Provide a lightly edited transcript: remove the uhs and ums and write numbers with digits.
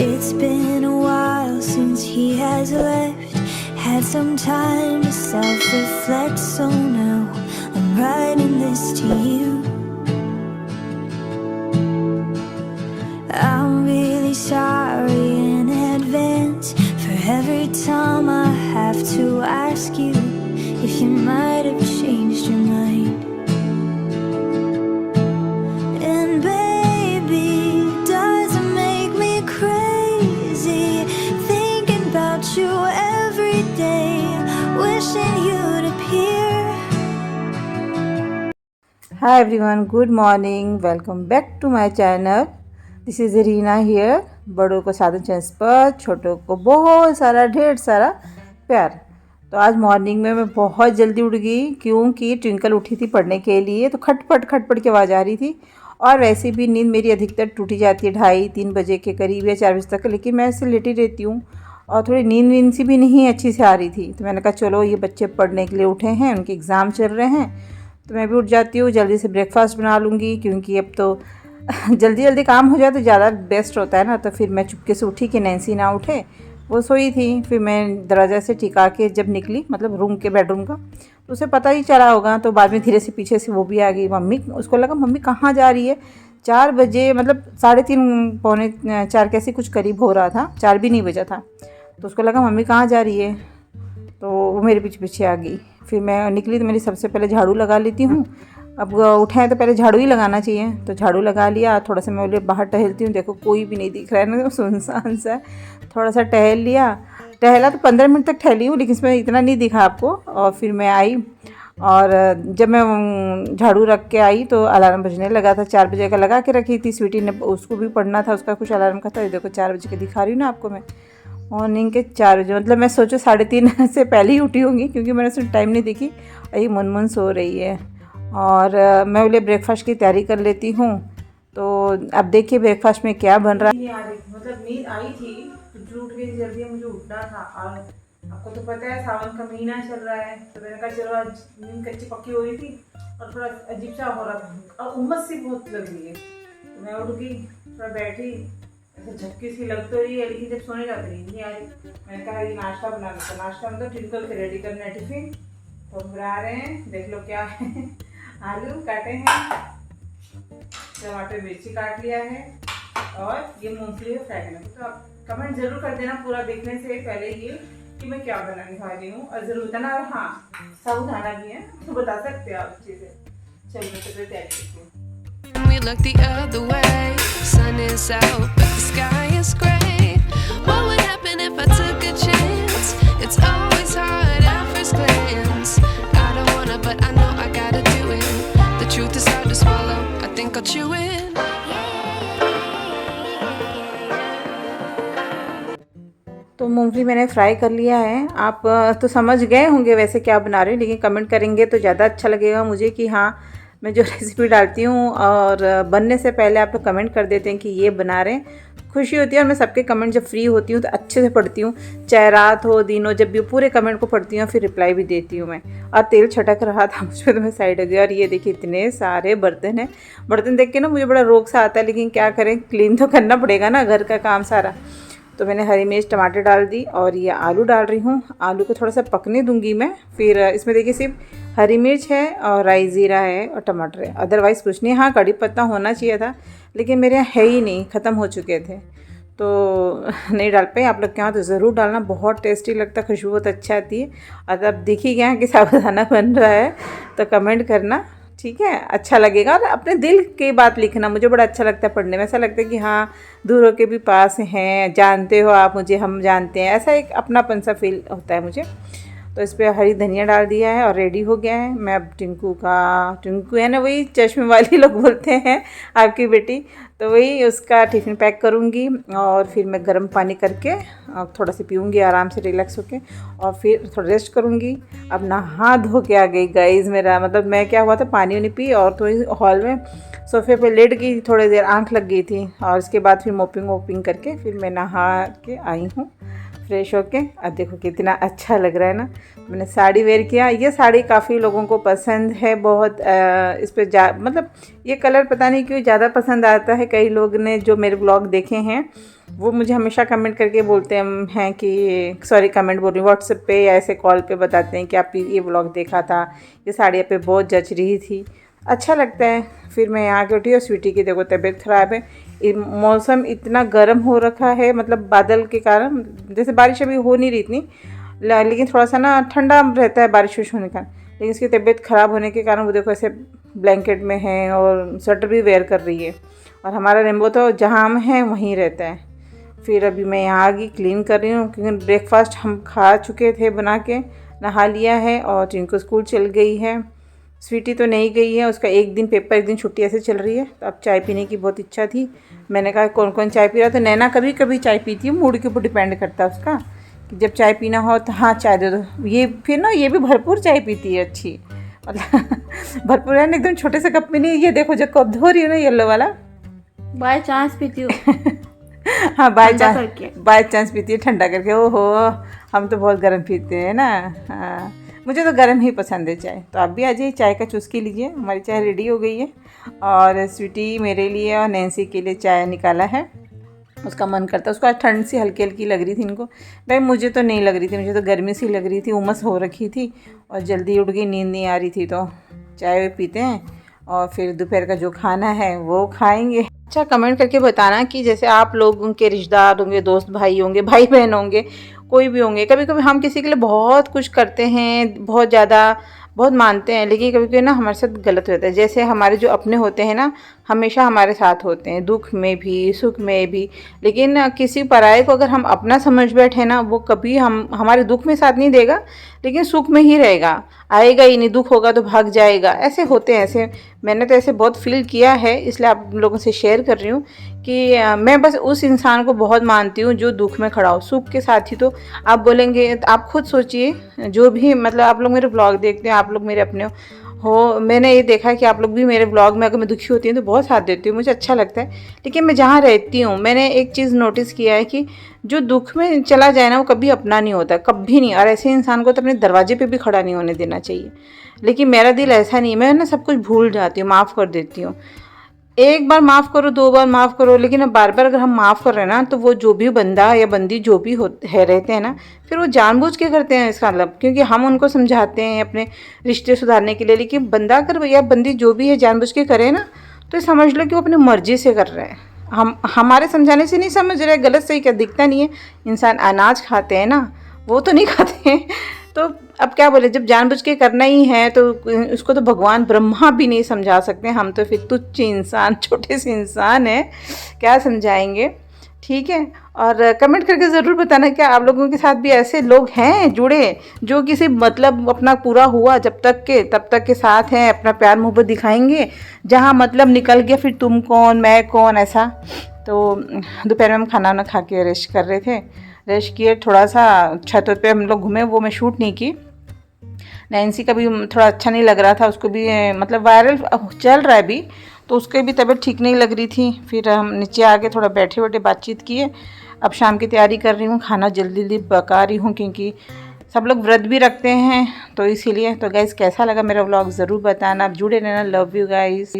It's been a while since he has left. Had some time to self-reflect, so now I'm writing this to you. I'm really sorry in advance for every time I have to ask you if you might have changed your mind. And baby, does it make me crazy thinking about you every day, wishing you'd appear. Hi everyone, good morning. Welcome back to my channel. This is Reena here. बड़ों को साधन channel पर, छोटों को बहुत सारा ढेर सारा प्यार। तो आज मॉर्निंग में मैं बहुत जल्दी उठ गई क्योंकि ट्विंकल उठी थी पढ़ने के लिए, तो खटपट की आवाज़ आ रही थी। और वैसे भी नींद मेरी अधिकतर टूटी जाती है 2:30-3 बजे के करीब या 4 बजे तक, लेकिन मैं ऐसे लेटी रहती हूँ और थोड़ी नींद सी भी नहीं अच्छी से आ रही थी। तो मैंने कहा चलो ये बच्चे पढ़ने के लिए उठे हैं, उनके एग्ज़ाम चल रहे हैं, तो मैं भी उठ जाती हूँ, जल्दी से ब्रेकफास्ट बना लूँगी क्योंकि अब तो जल्दी काम हो जाए तो ज़्यादा बेस्ट होता है ना। तो फिर मैं चुपके से उठी कि नैन्सी ना उठे, वो सोई थी। फिर मैं दरवाज़ा से टिका के जब निकली, मतलब रूम के बेडरूम का, तो उसे पता ही चला होगा। तो बाद में धीरे से पीछे से वो भी आ गई। मम्मी, उसको लगा मम्मी कहाँ जा रही है। 4 बजे, मतलब 3:30 पौने 4 कैसे कुछ करीब हो रहा था, 4 भी नहीं बजा था। तो उसको लगा मम्मी कहाँ जा रही है, तो वो मेरे पीछे पीछे आ गई। फिर मैं निकली तो मेरी सबसे पहले झाड़ू लगा लेती हूँ। अब उठाएं तो पहले झाड़ू ही लगाना चाहिए, तो झाड़ू लगा लिया। थोड़ा सा मैं बोले बाहर टहलती हूँ, देखो कोई भी नहीं दिख रहा है ना, सुनसान सा है। थोड़ा सा टहल लिया, टहला तो 15 मिनट तक टहली हूँ, लेकिन इसमें इतना नहीं दिखा आपको। और फिर मैं आई, और जब मैं झाड़ू रख के आई तो अलार्म बजने लगा था। 4 बजे का लगा के रखी थी, स्वीटी ने, उसको भी पढ़ना था, उसका कुछ अलार्म का था। ये देखो 4 बजे के दिखा रही हूँ ना आपको मैं, मॉर्निंग के 4 बजे। मतलब मैं सोचो 3:30 से पहले ही उठी होंगी क्योंकि मैंने उसमें टाइम नहीं देखी। ये मुनमुन सो रही है और मैं बोले ब्रेकफास्ट की तैयारी कर लेती हूँ। तो अब देखिए ब्रेकफास्ट में क्या बन रहा है। मतलब नींद आई थी तो उठ गई जल्दी, मुझे उठना था। और आपको तो पता है सावन का महीना चल रहा है, तो मैंने कहा चलो आज नींद कच्ची पक्की हो रही थी और थोड़ा अजीब सा हो रहा था और उमस सी बहुत लग रही है। तो मैं उठ गई, थोड़ा बैठी, झटकी सी लग तो रही है, लेकिन जब सोने जाती नहीं आ रही। मैंने कहा ये नाश्ता बना लो। तो नाश्ता मतलब ट्विंकल के रेडी करना है टिफिन, तो बना रहे हैं, देख लो क्या है। आलू काटे हैं, टमाटर मिर्ची काट लिया है, और ये मूंगफली फ्राई करना। तो आप कमेंट जरूर कर देना पूरा देखने से पहले ये कि मैं क्या बनाने वाली हूँ, और जरूर बताना। और हाँ, साबुदाना भी है तो बता सकते हो आप चीज़ें। चलिए तो तैयारी करती हूँ। We look the other way. Sun is out, but the sky is gray. What would happen if I took a chance? It's always hard at first glance. I don't wanna, but I know I gotta do it. The truth is hard to swallow. I think I'll chew it. तो मूंगफली मैंने fry कर लिया है। आप तो समझ गए होंगे वैसे क्या बना रही हूँ, लेकिन कमेंट करेंगे तो ज़्यादा अच्छा लगेगा मुझे कि हाँ, मैं जो रेसिपी डालती हूँ और बनने से पहले आप लोग कमेंट कर देते हैं कि ये बना रहे हैं। खुशी होती है। और मैं सबके कमेंट जब फ्री होती हूँ तो अच्छे से पढ़ती हूँ, चाहे रात हो दिन हो, जब भी पूरे कमेंट को पढ़ती हूँ, फिर रिप्लाई भी देती हूँ मैं। और तेल छटक रहा था मुझ पर तो मैं साइड हो गई। और ये देखिए इतने सारे बर्तन हैं। बर्तन देख के ना मुझे बड़ा रोग सा आता है, लेकिन क्या करें, क्लीन तो करना पड़ेगा ना घर का काम सारा। तो मैंने हरी मिर्च टमाटर डाल दी और ये आलू डाल रही हूँ। आलू को थोड़ा सा पकने दूंगी मैं। फिर इसमें देखिए सिर्फ हरी मिर्च है और राई ज़ीरा है और टमाटर है, अदरवाइज़ कुछ नहीं। हाँ, कड़ी पत्ता होना चाहिए था, लेकिन मेरे यहाँ है ही नहीं, ख़त्म हो चुके थे, तो नहीं डाल पाए। आप लोग के यहाँ तो ज़रूर डालना, बहुत टेस्टी लगता है, खुशबू बहुत अच्छा आती है। और अब देख ही गया कि साबुदाना बन रहा है, तो कमेंट करना, ठीक है, अच्छा लगेगा। और अपने दिल की बात लिखना, मुझे बड़ा अच्छा लगता है पढ़ने में। ऐसा लगता है कि हाँ, दूर के भी पास हैं, जानते हो आप मुझे, हम जानते हैं, ऐसा एक अपनापन सा फील होता है मुझे। तो इस पर हरी धनिया डाल दिया है और रेडी हो गया है। मैं अब टिंकू है ना, वही चश्मे वाली लोग बोलते हैं आपकी बेटी, तो वही उसका टिफ़िन पैक करूँगी। और फिर मैं गर्म पानी करके थोड़ा सा पीऊँगी आराम से रिलैक्स होके, और फिर थोड़ा रेस्ट करूँगी। अब नहा धो के आ गई गाइज़ मेरा, मतलब मैं क्या हुआ था, पानी वानी पी और थोड़ी हॉल में सोफे पे लेट गई, थोड़ी देर आंख लग गई थी। और उसके बाद फिर मोपिंग वोपिंग करके फिर मैं नहा के आई हूँ, फ्रेश होके। अब देखो कितना अच्छा लग रहा है ना। मैंने साड़ी वेयर किया। ये साड़ी काफ़ी लोगों को पसंद है बहुत। इस पर मतलब ये कलर पता नहीं क्यों ज़्यादा पसंद आता है। कई लोग ने जो मेरे ब्लॉग देखे हैं वो मुझे हमेशा कमेंट करके बोलते हैं कि कमेंट बोल रही व्हाट्सएप पे या ऐसे कॉल पे बताते हैं कि आप ये ब्लॉग देखा था, ये साड़ी आप पे बहुत जच रही थी। अच्छा लगता है। फिर मैं यहाँ के उठी और स्वीटी की देखो तबीयत ख़राब है। मौसम इतना गर्म हो रखा है, मतलब बादल के कारण, जैसे बारिश अभी हो नहीं रही इतनी, लेकिन थोड़ा सा ना ठंडा रहता है बारिश होने का। लेकिन इसकी तबीयत ख़राब होने के कारण वो देखो ऐसे ब्लैंकेट में है और स्वेटर भी वेयर कर रही है। और हमारा रेम्बो तो जहाँ हम हैं वहीं रहता है। फिर अभी मैं यहाँ आ गई, क्लीन कर रही हूँ क्योंकि ब्रेकफास्ट हम खा चुके थे बना के, नहा लिया है और जिनको स्कूल चल गई है। स्वीटी तो नहीं गई है, उसका एक दिन पेपर एक दिन छुट्टी ऐसे चल रही है। तो अब चाय पीने की बहुत इच्छा थी। मैंने कहा कौन कौन चाय पी रहा, तो नैना कभी कभी चाय पीती है, मूड के ऊपर डिपेंड करता है उसका कि जब चाय पीना हो तो हाँ चाय दे दो। ये फिर ना ये भी भरपूर चाय पीती है, अच्छी मतलब भरपूर है ना, एकदम छोटे से कप में नहीं। ये देखो जो कप धो रही है ना येलो वाला, बाय चांस पीती हूँ। हाँ बाय चांस पीती है ठंडा करके। ओहो हम तो बहुत गर्म पीते हैं ना। हाँ मुझे तो गर्म ही पसंद है चाय। तो आप भी आ जाइए, चाय का चुस्की लीजिए। हमारी चाय रेडी हो गई है और स्वीटी मेरे लिए और नैन्सी के लिए चाय निकाला है। उसका मन करता है, उसको आज ठंड सी हल्की हल्की लग रही थी इनको। भाई मुझे तो नहीं लग रही थी, मुझे तो गर्मी सी लग रही थी, उमस हो रखी थी और जल्दी उठ गई, नींद नहीं आ रही थी। तो चाय पीते हैं और फिर दोपहर का जो खाना है वो खाएंगे। अच्छा कमेंट करके बताना कि जैसे आप लोगों के रिश्तेदार होंगे, दोस्त भाई होंगे, भाई बहन होंगे, कोई भी होंगे, कभी कभी हम किसी के लिए बहुत कुछ करते हैं, बहुत ज़्यादा बहुत मानते हैं, लेकिन कभी कभी ना हमारे साथ गलत होता है। जैसे हमारे जो अपने होते हैं ना, हमेशा हमारे साथ होते हैं, दुख में भी सुख में भी। लेकिन किसी पराये को अगर हम अपना समझ बैठे ना, वो कभी हमारे दुख में साथ नहीं देगा, लेकिन सुख में ही रहेगा, आएगा ही नहीं। दुख होगा तो भाग जाएगा। ऐसे होते हैं, ऐसे मैंने तो ऐसे बहुत फील किया है, इसलिए आप लोगों से शेयर कर रही हूँ कि मैं बस उस इंसान को बहुत मानती हूँ जो दुख में खड़ा हो। सुख के साथ ही तो आप बोलेंगे, आप खुद सोचिए, जो भी मतलब आप लोग मेरे ब्लॉग देखते हैं, आप लोग मेरे अपने हो, मैंने ये देखा कि आप लोग भी मेरे ब्लॉग में अगर मैं दुखी होती हूँ तो बहुत साथ देती हूँ, मुझे अच्छा लगता है। लेकिन मैं जहाँ रहती हूँ मैंने एक चीज़ नोटिस किया है कि जो दुख में चला जाए ना वो कभी अपना नहीं होता, कभी नहीं। और ऐसे इंसान को तो अपने दरवाजे पे भी खड़ा नहीं होने देना चाहिए। लेकिन मेरा दिल ऐसा नहीं है, मैं ना सब कुछ भूल जाती हूँ, माफ़ कर देती हूँ। एक बार माफ़ करो, 2 बार माफ़ करो, लेकिन अब बार बार अगर हम माफ़ कर रहे हैं ना, तो वो जो भी बंदा या बंदी जो भी रहते हैं ना, फिर वो जानबूझ के करते हैं इसका मतलब, क्योंकि हम उनको समझाते हैं अपने रिश्ते सुधारने के लिए। लेकिन बंदा अगर या बंदी जो भी है जानबूझ के करे ना, तो समझ लो कि वो अपनी मर्जी से कर रहे हैं। हमारे समझाने से नहीं समझ रहे, गलत सही क्या दिखता नहीं है। इंसान अनाज खाते हैं ना, वो तो नहीं खाते हैं। तो अब क्या बोले, जब जानबूझ के करना ही है तो उसको तो भगवान ब्रह्मा भी नहीं समझा सकते। हम तो फिर तुच्छ इंसान, छोटे से इंसान हैं, क्या समझाएंगे। ठीक है, और कमेंट करके ज़रूर बताना क्या आप लोगों के साथ भी ऐसे लोग हैं जुड़े, जो किसी मतलब अपना पूरा हुआ जब तक के तब तक के साथ हैं, अपना प्यार मोहब्बत दिखाएंगे, जहाँ मतलब निकल गया फिर तुम कौन मैं कौन, ऐसा। तो दोपहर में हम खाना वाना खा के रेस्ट कर रहे थे, रेस्ट किए, थोड़ा सा छत पे हम लोग घूमे, वो मैं शूट नहीं की। नैन्सी का भी थोड़ा अच्छा नहीं लग रहा था, उसको भी मतलब वायरल चल रहा है अभी, तो उसके भी तबीयत ठीक नहीं लग रही थी। फिर हम नीचे आके थोड़ा बैठे बैठे बातचीत किए। अब शाम की तैयारी कर रही हूँ, खाना जल्दी जल्दी पका रही हूँ क्योंकि सब लोग व्रत भी रखते हैं, तो इसीलिए। तो गाइस कैसा लगा मेरा व्लॉग ज़रूर बताना, आप जुड़े रहना। Love you guys.